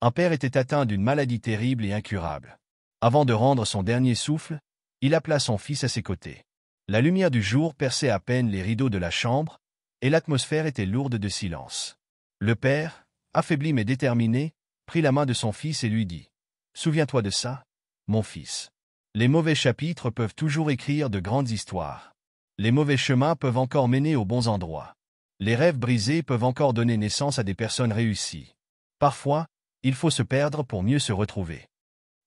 Un père était atteint d'une maladie terrible et incurable. Avant de rendre son dernier souffle, il appela son fils à ses côtés. La lumière du jour perçait à peine les rideaux de la chambre, et l'atmosphère était lourde de silence. Le père, affaibli mais déterminé, prit la main de son fils et lui dit « Souviens-toi de ça, mon fils. Les mauvais chapitres peuvent toujours écrire de grandes histoires. Les mauvais chemins peuvent encore mener aux bons endroits. Les rêves brisés peuvent encore donner naissance à des personnes réussies. Parfois, il faut se perdre pour mieux se retrouver. »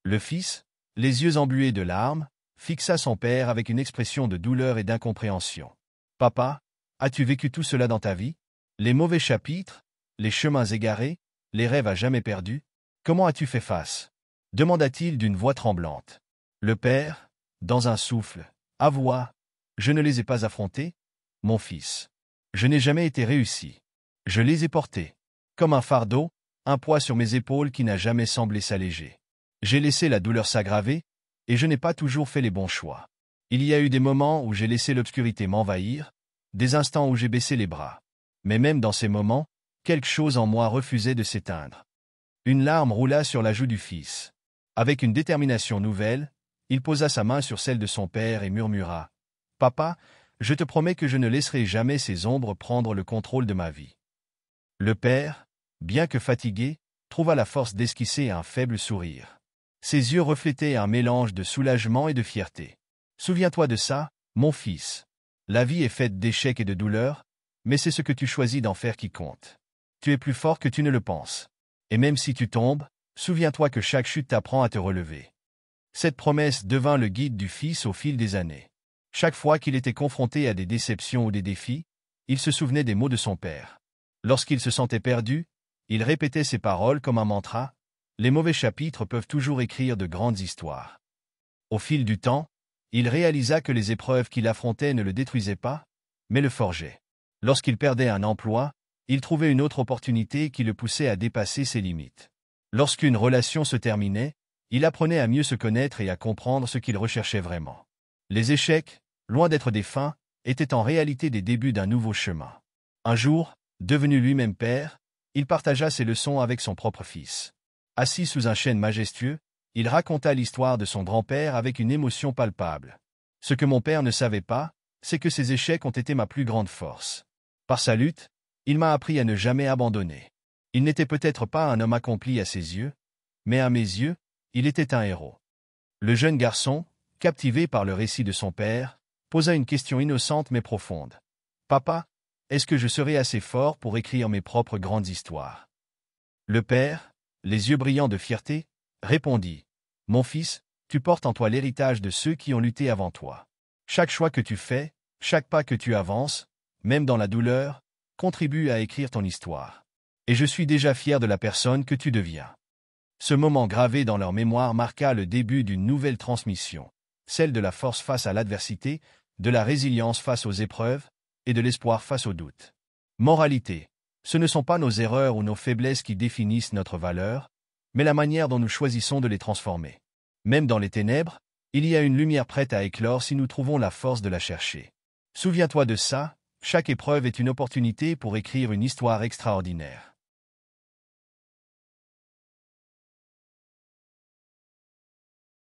Le fils, les yeux embués de larmes, fixa son père avec une expression de douleur et d'incompréhension. « Papa, as-tu vécu tout cela dans ta vie? Les mauvais chapitres, les chemins égarés, les rêves à jamais perdus? Comment as-tu fait face ?» demanda-t-il d'une voix tremblante. Le père, dans un souffle, avoua « Je ne les ai pas affrontés, mon fils. Je n'ai jamais été réussi. Je les ai portés. Comme un fardeau, un poids sur mes épaules qui n'a jamais semblé s'alléger. J'ai laissé la douleur s'aggraver, et je n'ai pas toujours fait les bons choix. Il y a eu des moments où j'ai laissé l'obscurité m'envahir, des instants où j'ai baissé les bras. Mais même dans ces moments, quelque chose en moi refusait de s'éteindre. » Une larme roula sur la joue du fils. Avec une détermination nouvelle, il posa sa main sur celle de son père et murmura « Papa, je te promets que je ne laisserai jamais ces ombres prendre le contrôle de ma vie. » Le père, bien que fatigué, trouva la force d'esquisser un faible sourire. Ses yeux reflétaient un mélange de soulagement et de fierté. « Souviens-toi de ça, mon fils. La vie est faite d'échecs et de douleurs, mais c'est ce que tu choisis d'en faire qui compte. Tu es plus fort que tu ne le penses. Et même si tu tombes, souviens-toi que chaque chute t'apprend à te relever. » Cette promesse devint le guide du fils au fil des années. Chaque fois qu'il était confronté à des déceptions ou des défis, il se souvenait des mots de son père. Lorsqu'il se sentait perdu, il répétait ces paroles comme un mantra « Les mauvais chapitres peuvent toujours écrire de grandes histoires. » Au fil du temps, il réalisa que les épreuves qu'il affrontait ne le détruisaient pas, mais le forgeaient. Lorsqu'il perdait un emploi, il trouvait une autre opportunité qui le poussait à dépasser ses limites. Lorsqu'une relation se terminait, il apprenait à mieux se connaître et à comprendre ce qu'il recherchait vraiment. Les échecs, loin d'être des fins, étaient en réalité des débuts d'un nouveau chemin. Un jour, devenu lui-même père, il partagea ses leçons avec son propre fils. Assis sous un chêne majestueux, il raconta l'histoire de son grand-père avec une émotion palpable. « Ce que mon père ne savait pas, c'est que ces échecs ont été ma plus grande force. Par sa lutte, il m'a appris à ne jamais abandonner. Il n'était peut-être pas un homme accompli à ses yeux, mais à mes yeux, il était un héros. » Le jeune garçon, captivé par le récit de son père, posa une question innocente mais profonde. « Papa, est-ce que je serai assez fort pour écrire mes propres grandes histoires ?» Le père, les yeux brillants de fierté, répondit « Mon fils, tu portes en toi l'héritage de ceux qui ont lutté avant toi. Chaque choix que tu fais, chaque pas que tu avances, même dans la douleur, contribue à écrire ton histoire. Et je suis déjà fier de la personne que tu deviens. » Ce moment gravé dans leur mémoire marqua le début d'une nouvelle transmission, celle de la force face à l'adversité, de la résilience face aux épreuves, et de l'espoir face aux doutes. Moralité: ce ne sont pas nos erreurs ou nos faiblesses qui définissent notre valeur, mais la manière dont nous choisissons de les transformer. Même dans les ténèbres, il y a une lumière prête à éclore si nous trouvons la force de la chercher. Souviens-toi de ça, chaque épreuve est une opportunité pour écrire une histoire extraordinaire.